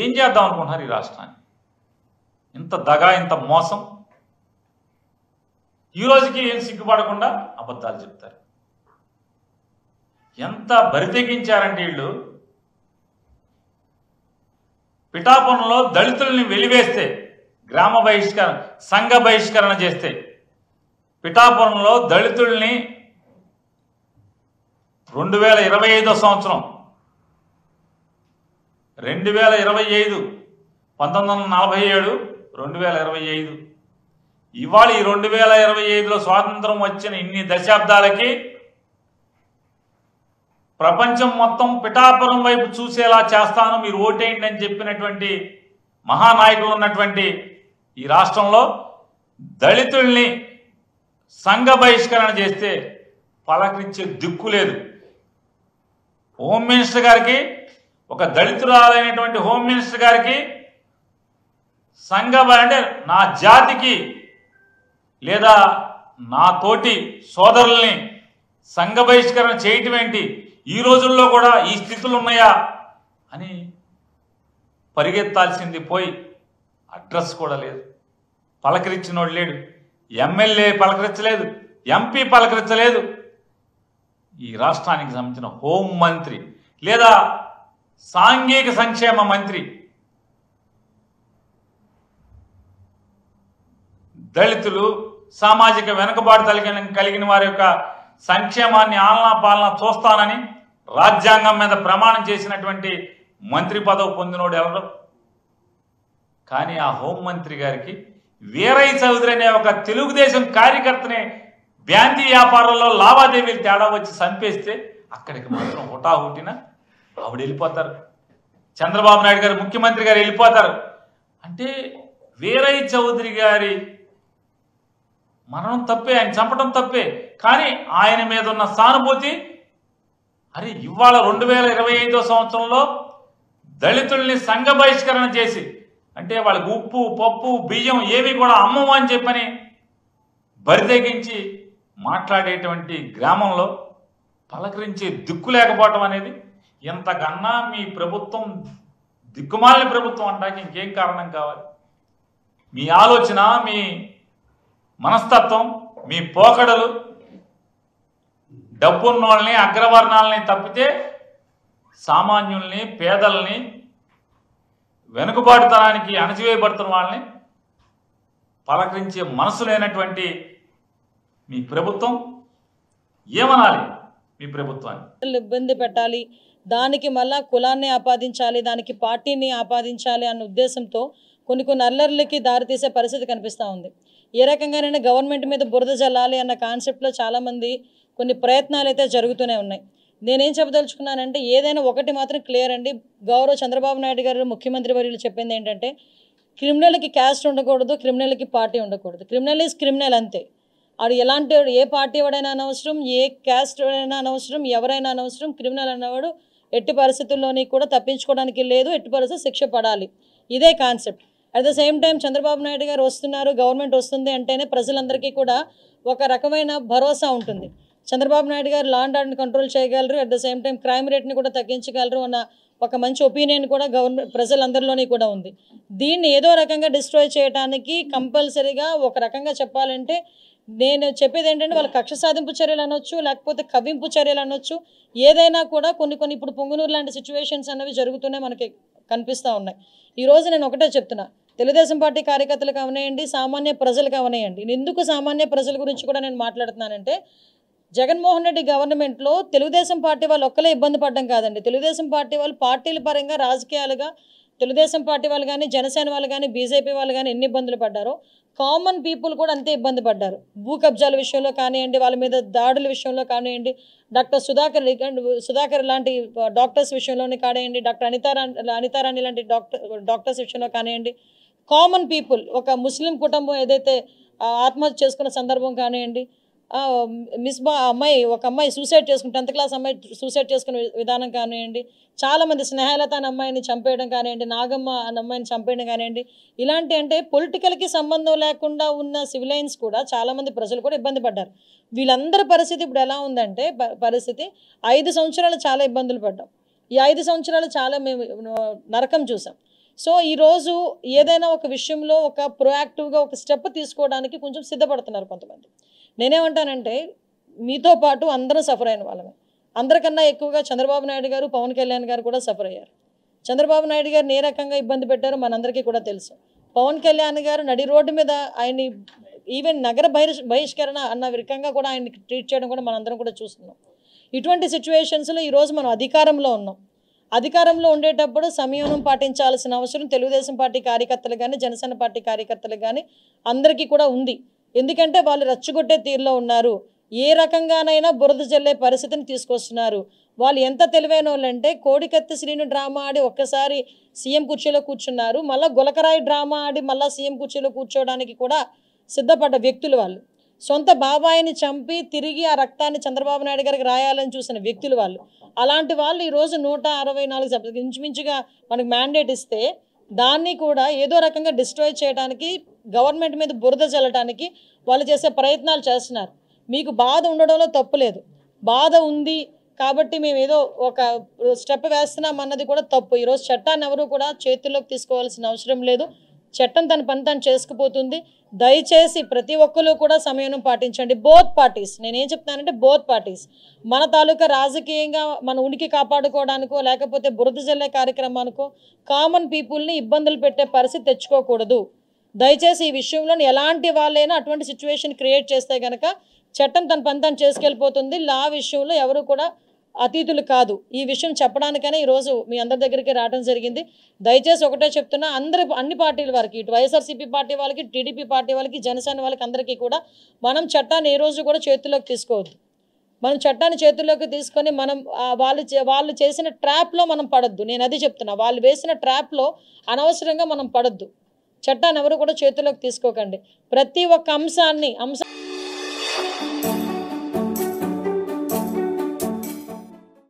ఏం చేద్దాం అనుకుంటున్నారు ఈ రాష్ట్రాన్ని? ఇంత దగా, ఇంత మోసం. ఈ రోజుకి ఏం సిగ్గుపడకుండా అబద్ధాలు చెప్తారు. ఎంత బరితెగించారంటే వీళ్ళు, పిఠాపురంలో దళితుల్ని వెలివేస్తే, గ్రామ బహిష్కరణ, సంఘ బహిష్కరణ చేస్తే, పిఠాపురంలో దళితుల్ని 2025 సంవత్సరం 2025 1947 2025 ఇవాళ ఈ 2025లో స్వాతంత్రం వచ్చిన ఇన్ని దశాబ్దాలకి ప్రపంచం మొత్తం పిఠాపురం వైపు చూసేలా చేస్తాను, మీరు ఓటేయండి అని చెప్పినటువంటి మహానాయకులు ఉన్నటువంటి ఈ రాష్ట్రంలో దళితుల్ని సంఘ బహిష్కరణ చేస్తే పలకరించే దిక్కు లేదు. హోమ్ మినిస్టర్ గారికి, ఒక దళితురాలైనటువంటి హోమ్ మినిస్టర్ గారికి అంటే నా జాతికి లేదా నా తోటి సోదరుల్ని సంఘ బహిష్కరణ చేయటం ఏంటి, ఈ రోజుల్లో కూడా ఈ స్థితులు ఉన్నాయా అని పరిగెత్తాల్సింది పోయి అడ్రస్ కూడా లేదు, పలకరించినోడు లేడు. ఎమ్మెల్యే పలకరించలేదు, ఎంపీ పలకరించలేదు. ఈ రాష్ట్రానికి సంబంధించిన హోం మంత్రి లేదా సాంఘిక సంక్షేమ మంత్రి దళితులు, సామాజిక వెనుకబాటు కలిగిన వారి యొక్క సంక్షేమాన్ని ఆలనా పాలన చూస్తానని రాజ్యాంగం మీద ప్రమాణం చేసినటువంటి మంత్రి పదవి పొందినోడు ఎవరు? కానీ ఆ హోంమంత్రి గారికి వీరయ్య చౌదరి అనే ఒక తెలుగుదేశం కార్యకర్తని బ్యాందీ వ్యాపారంలో లావాదేవీలు తేడా వచ్చి చంపేస్తే అక్కడికి మాత్రం హుటాహుటిన ఆవిడ వెళ్ళిపోతారు. చంద్రబాబు నాయుడు గారు, ముఖ్యమంత్రి గారు వెళ్ళిపోతారు. అంటే వీరయ్య చౌదరి గారి మరణం తప్పే, ఆయన చంపడం తప్పే, కానీ ఆయన మీద ఉన్న సానుభూతి, అరే ఇవాళ 2025 సంవత్సరంలో దళితుల్ని సంఘ బహిష్కరణ చేసి, అంటే వాళ్ళకి ఉప్పు, పప్పు, బియ్యం ఏవి కూడా అమ్మము అని చెప్పని బరితెగించి మాట్లాడేటువంటి గ్రామంలో పలకరించే దిక్కు లేకపోవటం అనేది ఎంతకన్నా మీ ప్రభుత్వం దిక్కుమాలిన ప్రభుత్వం అంటానికి ఇంకేం కారణం కావాలి? మీ ఆలోచన, మీ మనస్తత్వం, మీ పోకడలు డబ్బున్నోళ్ళని, అగ్రవర్ణాలని తప్పితే సామాన్యుల్ని, పేదల్ని, వెనుకబాటుతనానికి అణచివేయబడుతున్న వాళ్ళని పలకరించే మనసు లేనటువంటి మీ ప్రభుత్వం ఏమనాలి? మీ ప్రభుత్వాన్ని ఇబ్బంది పెట్టాలి, దానికి మళ్ళా కులాన్ని ఆపాదించాలి, దానికి పార్టీని ఆపాదించాలి అన్న ఉద్దేశంతో కొన్ని అల్లర్లకి దారితీసే పరిస్థితి కనిపిస్తూ ఉంది. ఏ రకంగానైనా గవర్నమెంట్ మీద బురద జల్లాలి అన్న కాన్సెప్ట్లో చాలామంది కొన్ని ప్రయత్నాలు అయితే జరుగుతూనే ఉన్నాయి. నేనేం చెప్పదలుచుకున్నానంటే, ఏదైనా ఒకటి మాత్రం క్లియర్ అండి, గౌరవ చంద్రబాబు నాయుడు గారు ముఖ్యమంత్రి వర్యులు చెప్పింది ఏంటంటే, క్రిమినల్కి క్యాస్ట్ ఉండకూడదు, క్రిమినల్కి పార్టీ ఉండకూడదు. క్రిమినల్ ఈజ్ క్రిమినల్ అంతే. అది ఎలాంటి ఏ పార్టీ వాడైనా అనవసరం, ఏ క్యాస్ట్ వాడైనా అనవసరం, ఎవరైనా అనవసరం. క్రిమినల్ అన్నవాడు ఎట్టి పరిస్థితుల్లోని కూడా తప్పించుకోవడానికి లేదు, ఎట్టి పరిస్థితుల్లో శిక్ష పడాలి. ఇదే concept. At the same time Chandrababu Naidu గారు వస్తున్నారు, గవర్నమెంట్ వస్తుంది అంటేనే ప్రజలందరికీ కూడా ఒక రకమైన భరోసా ఉంటుంది. చంద్రబాబు నాయుడు గారు లా అండ్ ఆర్డర్ని కంట్రోల్ చేయగలరు, at the same time crime రేట్ని కూడా తగ్గించగలరు అన్న ఒక మంచి ఒపీనియన్ కూడా ప్రజలందరిలోని కూడా ఉంది. దీన్ని ఏదో రకంగా డిస్ట్రాయ్ చేయడానికి కంపల్సరీగా ఒక రకంగా చెప్పాలంటే నేను చెప్పేది ఏంటంటే, వాళ్ళ కక్ష సాధింపు చర్యలు అనొచ్చు, లేకపోతే కవ్వింపు చర్యలు అనొచ్చు, ఏదైనా కూడా కొన్ని ఇప్పుడు పొంగునూరు లాంటి సిచ్యువేషన్స్ అనేవి జరుగుతూనే మనకి కనిపిస్తూ ఉన్నాయి. ఈరోజు నేను ఒకటే చెప్తున్నా, తెలుగుదేశం పార్టీ కార్యకర్తలకు అవనేయండి, సామాన్య ప్రజలకు అవనేయండి. ఎందుకు సామాన్య ప్రజల గురించి కూడా నేను మాట్లాడుతున్నానంటే, జగన్మోహన్ రెడ్డి గవర్నమెంట్లో తెలుగుదేశం పార్టీ వాళ్ళు ఒక్కలే ఇబ్బంది పడడం కాదండి. తెలుగుదేశం పార్టీ వాళ్ళు పార్టీల పరంగా రాజకీయాలుగా తెలుగుదేశం పార్టీ వాళ్ళు కానీ, జనసేన వాళ్ళు కానీ, బీజేపీ వాళ్ళు కానీ ఎన్ని ఇబ్బందులు పడ్డారో కామన్ పీపుల్ కూడా అంతే ఇబ్బంది పడ్డారు. భూ కబ్జాల విషయంలో కానివ్వండి, వాళ్ళ మీద దాడుల విషయంలో కానివ్వండి, డాక్టర్ సుధాకర్ లాంటి డాక్టర్స్ విషయంలోనే కానివ్వండి, డాక్టర్ అనితారాణి లాంటి డాక్టర్స్ విషయంలో కానివ్వండి, కామన్ పీపుల్, ఒక ముస్లిం కుటుంబం ఏదైతే ఆత్మహత్య చేసుకున్న సందర్భం కానివ్వండి, ఒక అమ్మాయి సూసైడ్ చేసుకుని 10th క్లాస్ అమ్మాయి సూసైడ్ చేసుకునే విధానం కానివ్వండి, చాలామంది స్నేహలత అనే అమ్మాయిని చంపేయడం కానివ్వండి, నాగమ్మ అనే అమ్మాయిని చంపేయడం కానివ్వండి, ఇలాంటి అంటే పొలిటికల్కి సంబంధం లేకుండా ఉన్న సివిలైన్స్ కూడా చాలామంది ప్రజలు కూడా ఇబ్బంది పడ్డారు. వీళ్ళందరి పరిస్థితి ఇప్పుడు ఎలా ఉందంటే, పరిస్థితి 5 సంవత్సరాలు చాలా ఇబ్బందులు పడ్డాం. ఈ 5 సంవత్సరాలు చాలా మేము నరకం చూసాం. సో ఈరోజు ఏదైనా ఒక విషయంలో ఒక ప్రొయాక్టివ్గా ఒక స్టెప్ తీసుకోవడానికి కొంచెం సిద్ధపడుతున్నారు కొంతమంది. నేనేమంటానంటే మీతో పాటు అందరం సఫర్ అయిన వాళ్ళమే. అందరికన్నా ఎక్కువగా చంద్రబాబు నాయుడు గారు, పవన్ కళ్యాణ్ గారు కూడా సఫర్ అయ్యారు. చంద్రబాబు నాయుడు గారిని ఏ రకంగా ఇబ్బంది పెట్టారో మనందరికీ కూడా తెలుసు. పవన్ కళ్యాణ్ గారు నడి రోడ్డు మీద ఆయన్ని ఈవెన్ నగర బహిష్కరణ అన్న రకంగా కూడా ఆయన్ని ట్రీట్ చేయడం కూడా మనందరం కూడా చూస్తున్నాం. ఇటువంటి సిచ్యువేషన్స్లో ఈరోజు మనం అధికారంలో ఉన్నాం. అధికారంలో ఉండేటప్పుడు సంయమనం పాటించాల్సిన అవసరం తెలుగుదేశం పార్టీ కార్యకర్తలు కానీ, జనసేన పార్టీ కార్యకర్తలు కానీ అందరికీ కూడా ఉంది. ఎందుకంటే వాళ్ళు రెచ్చగొట్టే తీరులో ఉన్నారు. ఏ రకంగానైనా బురద జల్లే పరిస్థితిని తీసుకొస్తున్నారు. వాళ్ళు ఎంత తెలివైన వాళ్ళంటే కోడికత్తి శ్రీను డ్రామా ఆడి ఒక్కసారి సీఎం కుర్చీలో కూర్చున్నారు. మళ్ళీ గులకరాయి డ్రామా ఆడి మళ్ళీ సీఎం కుర్చీలో కూర్చోవడానికి కూడా సిద్ధపడ్డ వ్యక్తులు వాళ్ళు. సొంత బాబాయిని చంపి తిరిగి ఆ రక్తాన్ని చంద్రబాబు నాయుడు గారికి రాయాలని చూసిన వ్యక్తులు వాళ్ళు. అలాంటి వాళ్ళు ఈరోజు 164 ఇంచుమించుగా మనకు మ్యాండేట్ ఇస్తే దాన్ని కూడా ఏదో రకంగా డిస్ట్రాయ్ చేయడానికి, గవర్నమెంట్ మీద బురద చల్లడానికి వాళ్ళు చేసే ప్రయత్నాలు చేస్తున్నారు. మీకు బాధ ఉండడంలో తప్పు లేదు. బాధ ఉంది కాబట్టి మేము ఏదో ఒక స్టెప్ వేస్తున్నాం అన్నది కూడా తప్పు. ఈరోజు చట్టాన్ని ఎవరు కూడా చేతుల్లోకి తీసుకోవాల్సిన అవసరం లేదు. చట్టం తన పని తను చేసుకుపోతుంది. దయచేసి ప్రతి ఒక్కరు కూడా సమయం పాటించండి. బోత్ పార్టీస్, నేనేం చెప్తానంటే బోత్ పార్టీస్ మన తాలూకా రాజకీయంగా మన ఉనికి కాపాడుకోవడానికో లేకపోతే బురద జల్లే కార్యక్రమానికో కామన్ పీపుల్ని ఇబ్బందులు పెట్టే పరిస్థితి తెచ్చుకోకూడదు. దయచేసి ఈ విషయంలో ఎలాంటి వాళ్ళైనా అటువంటి సిచ్యువేషన్ క్రియేట్ చేస్తే కనుక చట్టం తన పని తను చేసుకెళ్ళిపోతుంది. లా విషయంలో ఎవరు కూడా అతీతులు కాదు. ఈ విషయం చెప్పడానికనే ఈరోజు మీ అందరి దగ్గరికి రావడం జరిగింది. దయచేసి ఒకటే చెప్తున్నా, అన్ని పార్టీల వారికి, ఇటు వైఎస్ఆర్సీపీ పార్టీ వాళ్ళకి, టీడీపీ పార్టీ వాళ్ళకి, జనసేన వాళ్ళకి అందరికీ కూడా మనం చట్టాన్ని ఏ రోజు కూడా చేతుల్లోకి తీసుకోవద్దు. మనం చట్టాన్ని చేతుల్లోకి తీసుకొని మనం వాళ్ళు చేసిన ట్రాప్లో మనం పడద్దు. నేను అది చెప్తున్నా, వాళ్ళు వేసిన ట్రాప్లో అనవసరంగా మనం పడద్దు. చట్టాన్ని ఎవరు కూడా చేతుల్లోకి తీసుకోకండి. ప్రతి ఒక్క అంశాన్ని